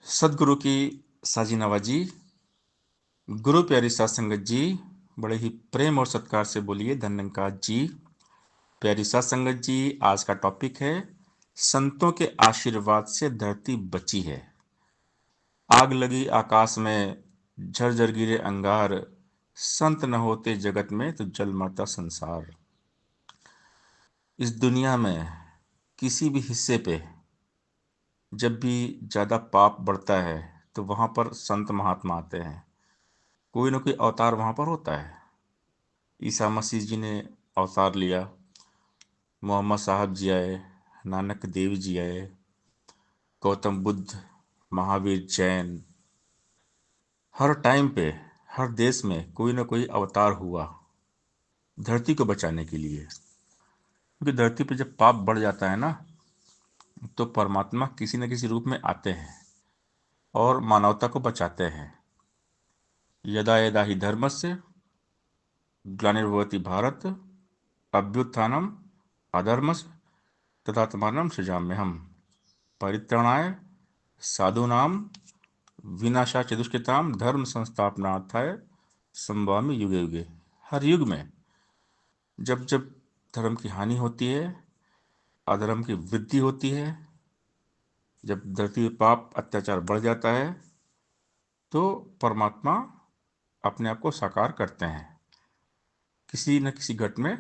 सदगुरु की साजी नवाजी। गुरु प्यारी साध संगत जी, बड़े ही प्रेम और सत्कार से बोलिए धन्यंकार जी। प्यारी साध संगत जी, आज का टॉपिक है संतों के आशीर्वाद से धरती बची है। आग लगी आकाश में, झरझर गिरे अंगार, संत न होते जगत में तो जल मरता संसार। इस दुनिया में किसी भी हिस्से पे जब भी ज्यादा पाप बढ़ता है तो वहां पर संत महात्मा आते हैं। कोई ना कोई अवतार वहां पर होता है। ईसा मसीह जी ने अवतार लिया, मोहम्मद साहब जी आए, नानक देव जी आए, गौतम बुद्ध, महावीर, जैन। हर टाइम पे हर देश में कोई ना कोई अवतार हुआ धरती को बचाने के लिए। क्योंकि धरती पे जब पाप बढ़ जाता है ना, तो परमात्मा किसी न किसी रूप में आते हैं और मानवता को बचाते हैं। यदा यदा ही धर्मस्य ग्लानिर्भवति भारत, अभ्युत्थानम अधर्मस्य तथात्मानं सृजाम्यहम्, परित्राणाय साधूनां विनाशाय च दुष्कृतां धर्म संस्थापनार्थाय संभवामि युगे युगे। हर युग में जब जब धर्म की हानि होती है, अधर्म की वृद्धि होती है, जब धरती पे पाप अत्याचार बढ़ जाता है, तो परमात्मा अपने आप को साकार करते हैं। किसी न किसी घट में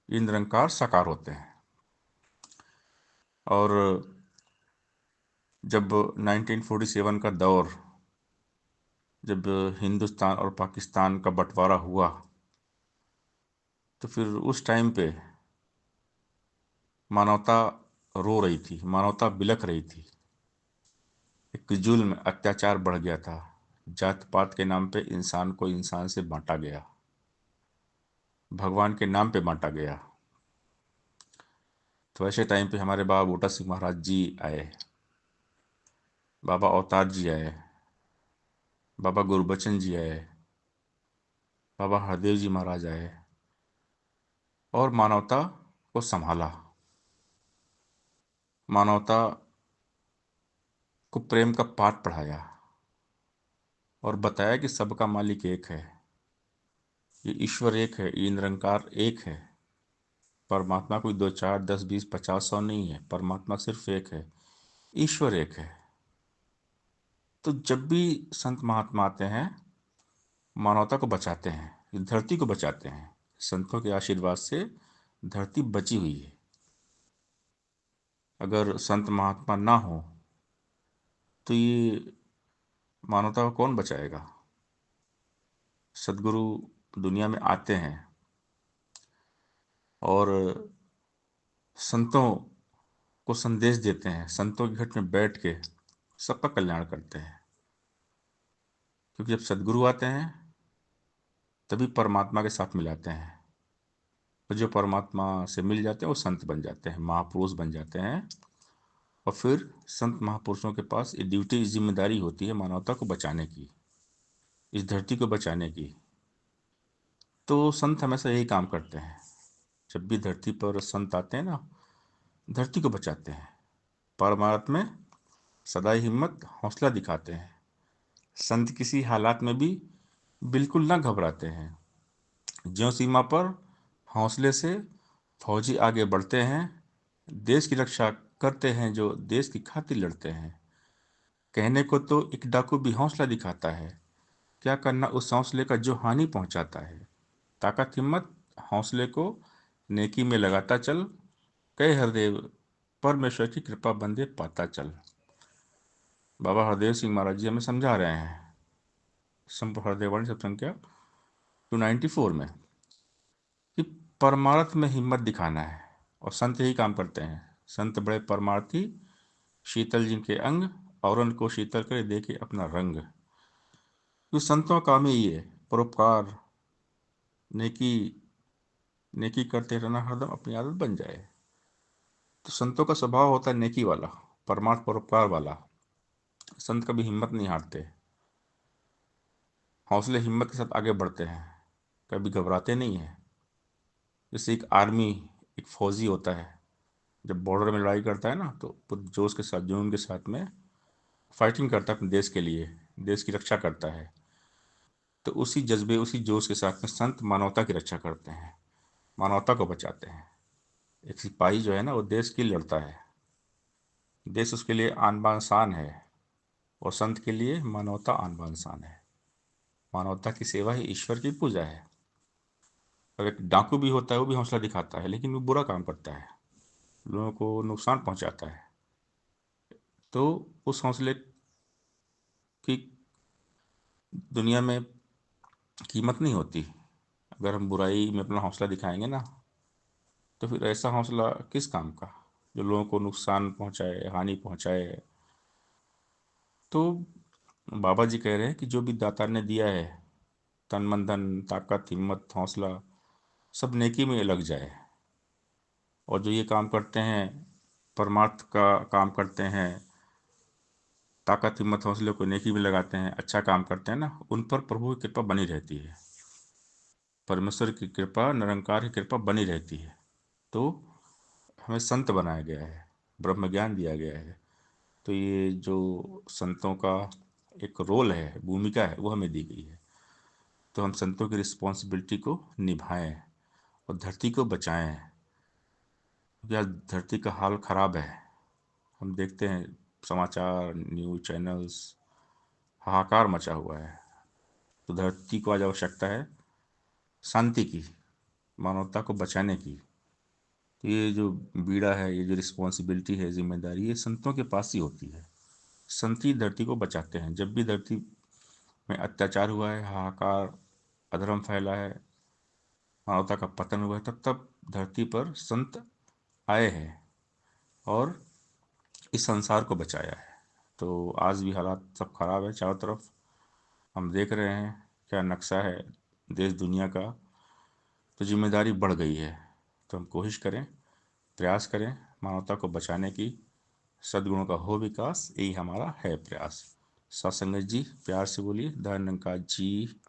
ये निरंकार साकार होते हैं। और जब 1947 का दौर, जब हिंदुस्तान और पाकिस्तान का बंटवारा हुआ, तो फिर उस टाइम पे मानवता रो रही थी, मानवता बिलख रही थी। एक जुल्म अत्याचार बढ़ गया था। जात पात के नाम पे इंसान को इंसान से बांटा गया, भगवान के नाम पे बांटा गया। तो ऐसे टाइम पे हमारे बाबा बूटा सिंह महाराज जी आए, बाबा अवतार जी आए, बाबा गुरबचन जी आए, बाबा हरदेव जी महाराज आए और मानवता को संभाला। मानवता को प्रेम का पाठ पढ़ाया और बताया कि सबका मालिक एक है, ये ईश्वर एक है, ये निरंकार एक है। परमात्मा कोई दो चार दस बीस पचास सौ नहीं है, परमात्मा सिर्फ एक है, ईश्वर एक है। तो जब भी संत महात्मा आते हैं, मानवता को बचाते हैं, इस धरती को बचाते हैं। संतों के आशीर्वाद से धरती बची हुई है। अगर संत महात्मा ना हो तो ये मानवता को कौन बचाएगा। सदगुरु दुनिया में आते हैं और संतों को संदेश देते हैं, संतों के घट में बैठ के सबका कल्याण करते हैं। क्योंकि जब सदगुरु आते हैं तभी परमात्मा के साथ मिलाते हैं, और जो परमात्मा से मिल जाते हैं वो संत बन जाते हैं, महापुरुष बन जाते हैं। और फिर संत महापुरुषों के पास ये ड्यूटी, जिम्मेदारी होती है मानवता को बचाने की, इस धरती को बचाने की। तो संत हमेशा यही काम करते हैं। जब भी धरती पर संत आते हैं ना, धरती को बचाते हैं, परमार्थ में सदा ही हिम्मत हौसला दिखाते हैं। संत किसी हालात में भी बिल्कुल ना घबराते हैं। ज्यों सीमा पर हौसले से फौजी आगे बढ़ते हैं, देश की रक्षा करते हैं जो देश की खातिर लड़ते हैं। कहने को तो एक डाकू भी हौसला दिखाता है, क्या करना उस हौसले का जो हानि पहुंचाता है। ताकत हिम्मत हौसले को नेकी में लगाता चल, कहे हरदेव परमेश्वर की कृपा बंदे पाता चल। बाबा हरदेव सिंह महाराज जी हमें समझा रहे हैं संत हरदेवाणी सब संख्या 294 में कि परमार्थ में हिम्मत दिखाना है। और संत यही काम करते हैं। संत बड़े परमार्थी, शीतल जिनके अंग, और उनको शीतल करे देखे अपना रंग। तो संतों का काम ही है परोपकार, नेकी। नेकी करते रहना हरदम अपनी आदत बन जाए। तो संतों का स्वभाव होता है नेकी वाला, परमार्थ परोपकार वाला। संत कभी हिम्मत नहीं हारते, हौसले हिम्मत के साथ आगे बढ़ते हैं, कभी घबराते नहीं हैं। जैसे एक आर्मी, एक फौजी होता है, जब बॉर्डर में लड़ाई करता है ना, तो पूरे जोश के साथ, जुनून के साथ में फाइटिंग करता है अपने देश के लिए, देश की रक्षा करता है। तो उसी जज्बे, उसी जोश के साथ में संत मानवता की रक्षा करते हैं, मानवता को बचाते हैं। एक सिपाही जो है ना, वो देश के लिए लड़ता है, देश उसके लिए आन बान शान है, और संत के लिए मानवता आन बान शान है। मानवता की सेवा ही ईश्वर की पूजा है। और एक डाकू भी होता है, वो भी हौसला दिखाता है, लेकिन वो बुरा काम करता है, लोगों को नुकसान पहुंचाता है। तो उस हौसले की दुनिया में कीमत नहीं होती। अगर हम बुराई में अपना हौसला दिखाएंगे ना, तो फिर ऐसा हौसला किस काम का, जो लोगों को नुकसान पहुंचाए, हानि पहुंचाए। तो बाबा जी कह रहे हैं कि जो भी दाता ने दिया है, तन मन धन, ताकत, हिम्मत, हौसला, सब नेकी में लग जाए। और जो ये काम करते हैं, परमार्थ का काम करते हैं, ताकत, हिम्मत, हौसले को नेकी में लगाते हैं, अच्छा काम करते हैं ना, उन पर प्रभु की कृपा बनी रहती है। परमेश्वर की कृपा, निरंकार की कृपा बनी रहती है। तो हमें संत बनाया गया है, ब्रह्म ज्ञान दिया गया है। तो ये जो संतों का एक रोल है, भूमिका है, वो हमें दी गई है। तो हम संतों की रिस्पॉन्सिबिलिटी को निभाएं और धरती को बचाएं। क्योंकि आज धरती का हाल खराब है। हम देखते हैं समाचार, न्यूज़ चैनल्स, हाहाकार मचा हुआ है। तो धरती को आज आवश्यकता है शांति की, मानवता को बचाने की। तो ये जो बीड़ा है, ये जो रिस्पॉन्सिबिलिटी है, जिम्मेदारी, ये संतों के पास ही होती है। संत ही धरती को बचाते हैं। जब भी धरती में अत्याचार हुआ है, हाहाकार, अधर्म फैला है, मानवता का पतन हुआ है, तब तब धरती पर संत आए हैं और इस संसार को बचाया है। तो आज भी हालात सब खराब है चारों तरफ। हम देख रहे हैं क्या नक्शा है देश दुनिया का। तो जिम्मेदारी बढ़ गई है। तो हम कोशिश करें, प्रयास करें मानवता को बचाने की, सद्गुणों का हो विकास, यही हमारा है प्रयास। सत्संगत जी, प्यार से बोलिए, धन्यवाद जी।